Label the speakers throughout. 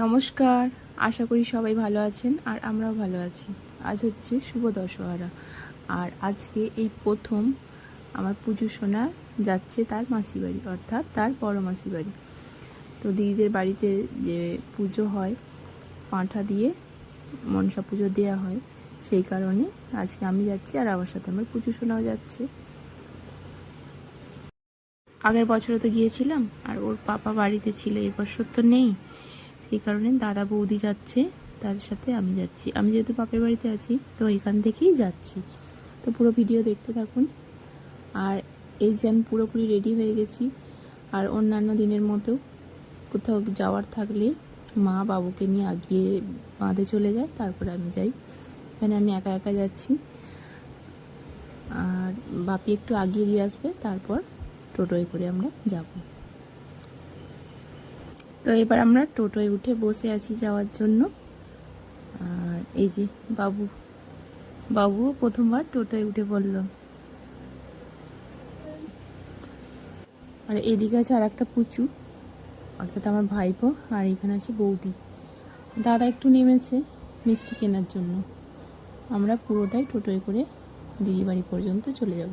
Speaker 1: নমস্কার, আশা করি সবাই ভালো আছেন আর আমরাও ভালো আছি। আজ হচ্ছে শুভ দশহরা, আর আজকে এই প্রথম আমার পুজো সোনা যাচ্ছে তার মাসি বাড়ি, অর্থাৎ তার বড় মাসি বাড়ি। তো দিদিদের বাড়িতে যে পুজো হয়, পাঁঠা দিয়ে মনসা পুজো দেওয়া হয়, সেই কারণে আজকে আমি যাচ্ছি আর আমার সাথে আমার পুজো সোনাও যাচ্ছে। আগের বছরও তো গিয়েছিলাম আর ওর পাপা বাড়িতে ছিল, এবছর তো নেই, সেই কারণে দাদা বৌদি যাচ্ছে, তার সাথে আমি যাচ্ছি। আমি যেহেতু বাপের বাড়িতে আছি তো এখান থেকেই যাচ্ছি। তো পুরো ভিডিও দেখতে থাকুন। আর এই যে আমি পুরোপুরি রেডি হয়ে গেছি, আর অন্যান্য দিনের মতো কোথাও যাওয়ার থাকলে মা বাবুকে নিয়ে আগিয়ে বাঁধে চলে যায়, তারপরে আমি যাই। এখানে আমি একা একা যাচ্ছি, আর বাপি একটু আগিয়ে দিয়ে আসবে, তারপর টোটোয় করে আমরা যাব। তো এবার আমরা টোটোয় উঠে বসে আছি যাওয়ার জন্য। আর এই যে বাবুও প্রথমবার টোটোয় উঠে পড়ল। আর এদিকে আছে আর একটা পুচু, অর্থাৎ আমার ভাইপো, আর এখানে আছে বৌদি। দাদা একটু নেমেছে মিষ্টি কেনার জন্য। আমরা পুরোটাই টোটোয় করে দিদি বাড়ি পর্যন্ত চলে যাব।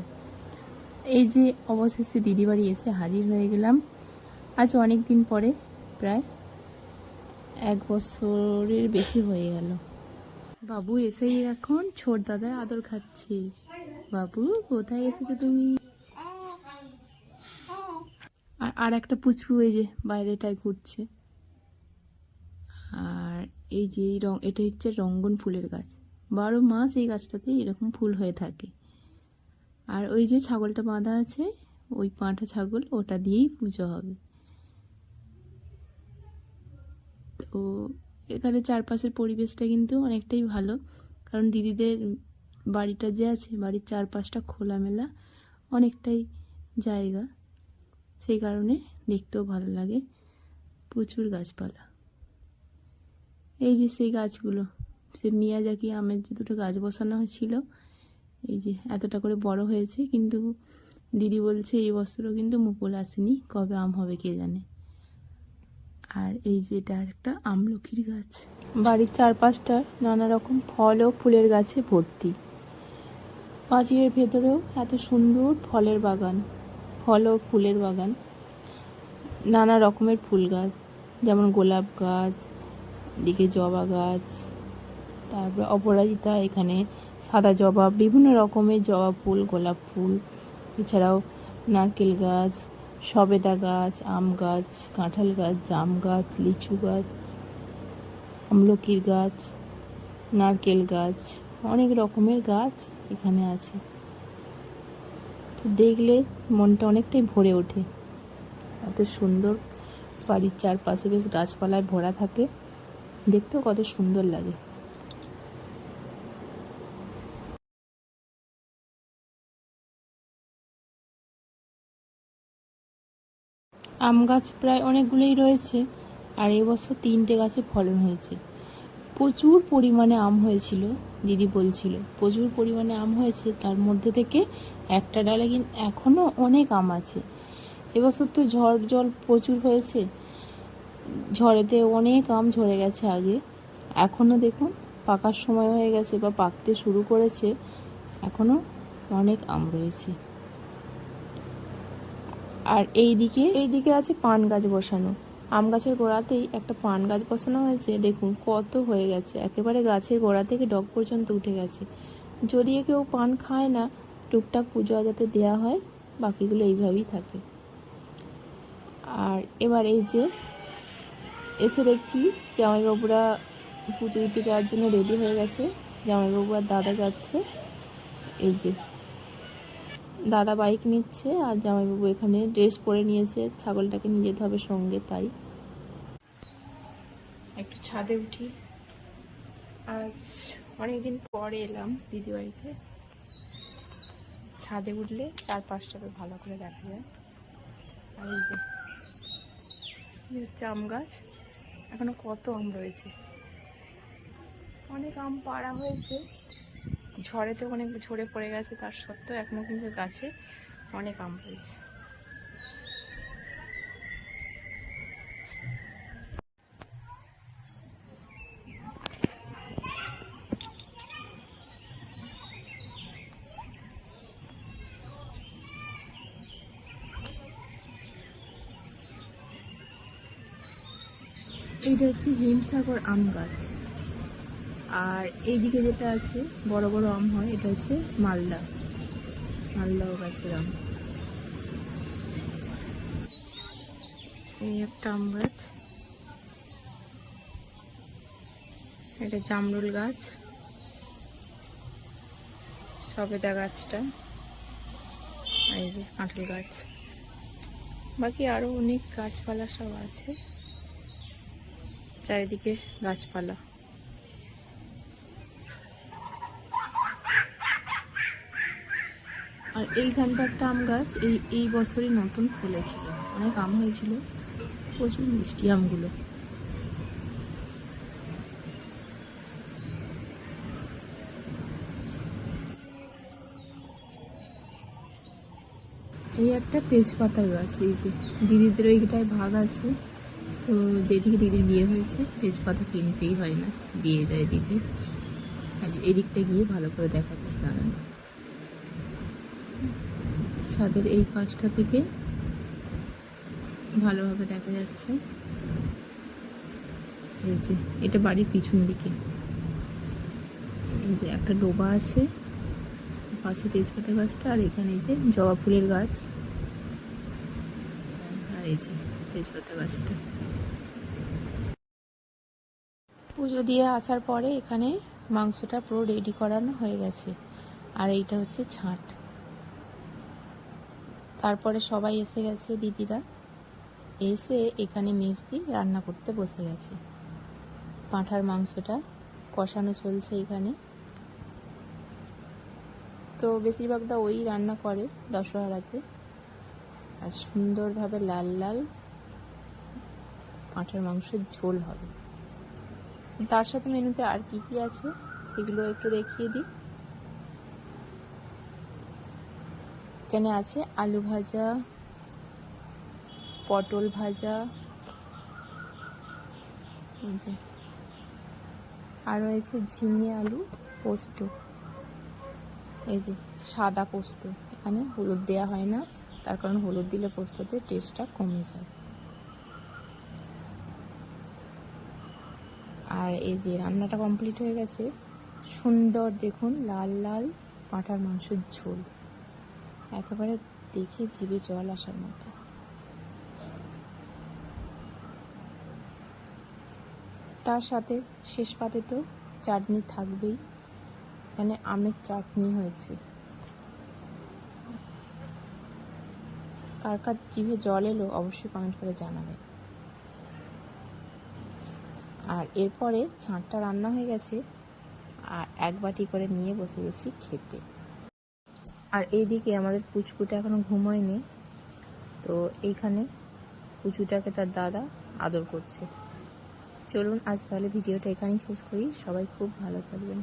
Speaker 1: এই যে অবশেষে দিদি বাড়ি এসে হাজির হয়ে গেলাম। আজ অনেক দিন পরে, প্রায় 1 বছরের বেশি হয়ে গেল। বাবু এসেই এখন ছোট দাদার আদর খাচ্ছে। বাবু কোথায় এসেছো তুমি? আর একটা পুচু এই যে বাইরেটায় ঘুরছে। আর এই যে এটা হচ্ছে রঙ্গন ফুলের গাছ, 12 মাস এই গাছটাতে এরকম ফুল হয়ে থাকে। আর ওই যে ছাগলটা বাঁধা আছে, ওই পাঁঠা ছাগল, ওটা দিয়েই পুজো হবে। তো এখানে চারপাশের পরিবেশটা কিন্তু অনেকটাই ভালো, কারণ দিদিদের বাড়িটা যে আছে, বাড়ির চারপাশটা খোলামেলা অনেকটাই জায়গা, সেই কারণে দেখতেও ভালো লাগে। প্রচুর গাছপালা। এই যে সেই গাছগুলো, সে মিয়াজাকি আমের যে 2টো গাছ বসানো হয়েছিল, এই যে এতটা করে বড় হয়েছে, কিন্তু দিদি বলছে এই বছরও কিন্তু মুকুল আসেনি, কবে আম হবে কে জানে। আর এই যে এটা একটা আমলকির গাছ। বাড়ির চারপাশটা নানা রকম ফল ও ফুলের গাছে ভর্তি। পাঁচিলের ভেতরেও এত সুন্দর ফলের বাগান, ফল ও ফুলের বাগান। নানা রকমের ফুল গাছ, যেমন গোলাপ গাছ, এদিকে জবা গাছ, তারপরে অপরাজিতা, এখানে সাদা জবা, বিভিন্ন রকমের জবা ফুল, গোলাপ ফুল, এছাড়াও নারকেল গাছ, সবেদা গাছ, আম গাছ, কাঁঠাল গাছ, জাম গাছ, লিচু গাছ, আমলকির গাছ, নারকেল গাছ, অনেক রকমের গাছ এখানে আছে। তো দেখলে মনটা অনেকটাই ভরে ওঠে। এত সুন্দর, বাড়ির চারপাশে বেশ গাছপালায় ভরা থাকে, দেখতেও কত সুন্দর লাগে। আম গাছ প্রায় অনেকগুলোই রয়েছে, আর এবছর 3টে গাছে ফলন হয়েছে। প্রচুর পরিমাণে আম হয়েছিল, দিদি বলছিল প্রচুর পরিমাণে আম হয়েছে, তার মধ্যে থেকে একটা ডালে কিন্তু এখনও অনেক আম আছে। এবছর তো ঝড় জল প্রচুর হয়েছে, ঝড়েতে অনেক আম ঝরে গেছে আগে। এখনও দেখুন পাকার সময় হয়ে গেছে বা পাকতে শুরু করেছে, এখনও অনেক আম রয়েছে। আর এইদিকে আছে পান গাছ বসানো। আম গাছের গোড়াতেই একটা পান গাছ বসানো হয়েছে, দেখুন কত হয়ে গেছে, একেবারে গাছের গোড়া থেকে ডগ পর্যন্ত উঠে গেছে। যদিও কেউ পান খায় না, টুকটাক পুজো আজাতে দেওয়া হয়, বাকিগুলো এইভাবেই থাকে। আর এবার এই যে এসে দেখছি জামাইবাবুরা পুজো দিতে যাওয়ার জন্য রেডি হয়ে গেছে। জামাইবাবু আর দাদা যাচ্ছে। এই যে দাদা বাইক নিচ্ছে আর জামাইবাবু এখানে ড্রেস পরে নিয়েছে, ছাগলটাকে নিয়ে যেতে হবে সঙ্গে, তাই একটু ছাদে উঠি। আজ অনেকদিন পরে এলাম দিদি বাড়িতে। ছাদে উঠলে চারপাশটাকে ভালো করে দেখা যায়। আর এই যে হচ্ছে আম গাছ, এখনো কত আম রয়েছে, অনেক আম পাড়া হয়েছে, ঝড়েতে অনেক ঝরে পড়ে গেছে, তার সত্ত্বেও এখনো কিন্তু গাছে অনেক আম রয়েছে। এইটা হচ্ছে হিমসাগর আম গাছ। আর এইদিকে যেটা আছে বড় বড় আম হয়, এটা হচ্ছে মালদা গাছের আম। এই একটা আম গাছ, এটা জামরুল গাছ, সবেদা গাছটা, এই যে কাঁঠাল গাছ, বাকি আরো অনেক গাছপালা সব আছে, চারিদিকে গাছপালা। আর এইখানটা একটা আম গাছ, এই বছরই নতুন ফলেছিল, অনেক আম হয়েছিল, প্রচুর মিষ্টি আমগুলো। এই একটা তেজপাতার গাছ, এই যে দিদিদের ওইটায় ভাগ আছে, তো যেদিকে দিদির বিয়ে হয়েছে তেজপাতা কিনতেই হয় না, দিয়ে যায় দিদি। আজ এদিকটা গিয়ে ভালো করে দেখাচ্ছি, কারণ ছাদের এই পাশটা থেকে ভালোভাবে দেখা যাচ্ছে। এই যে এটা বাড়ির পিছন দিকে, এই যে একটা ডোবা আছে, পাশে তেজপাতা গাছটা, আর এখানে এই যে জবা ফুলের গাছ, আর এই যে তেজপাতা গাছটা। পুজো দিয়ে আসার পরে এখানে মাংসটা পুরো রেডি করানো হয়ে গেছে, আর এইটা হচ্ছে ছাঁট। তারপরে সবাই এসে গেছে, দিদিরা এসে এখানে মেজদি রান্না করতে বসে গেছে। পাঁঠার মাংসটা কষানো চলছে এখানে, তো বেশিরভাগটা ওই রান্না করে দশহরাতে। আর সুন্দরভাবে লাল লাল পাঁঠার মাংসের ঝোল হবে। তার সাথে মেনুতে আর কি কি আছে সেগুলো একটু দেখিয়ে দিই। এখানে আছে আলু ভাজা, পটল ভাজা, আর রয়েছে ঝিঙে আলু পোস্ত, এই যে সাদা পোস্ত, এখানে হলুদ দেওয়া হয় না, তার কারণ হলুদ দিলে পোস্ততে টেস্টটা কমে যায়। আর এই যে রান্নাটা কমপ্লিট হয়ে গেছে, সুন্দর দেখুন লাল লাল পাঁঠার মাংসের ঝোল, একেবারে দেখে জিভে জল আসার মতো। তার সাথে শেষ পাতে তো চাটনি থাকবেই, এখানে আমের চাটনি হয়েছে। কার কার জিভে জল এলো অবশ্যই কমেন্ট করে জানাবেন। আর এরপরে ছাঁটটা রান্না হয়ে গেছে, আর এক বাটি করে নিয়ে বসে গেছি খেতে। আর এইদিকে আমাদের পুচকুটা এখনো ঘুমোয়নি, তো এইখানে পুচুটাকে তার দাদা আদর করছে। চলুন আজ তাহলে ভিডিওটা এখানেই শেষ করি, সবাই খুব ভালো থাকবেন।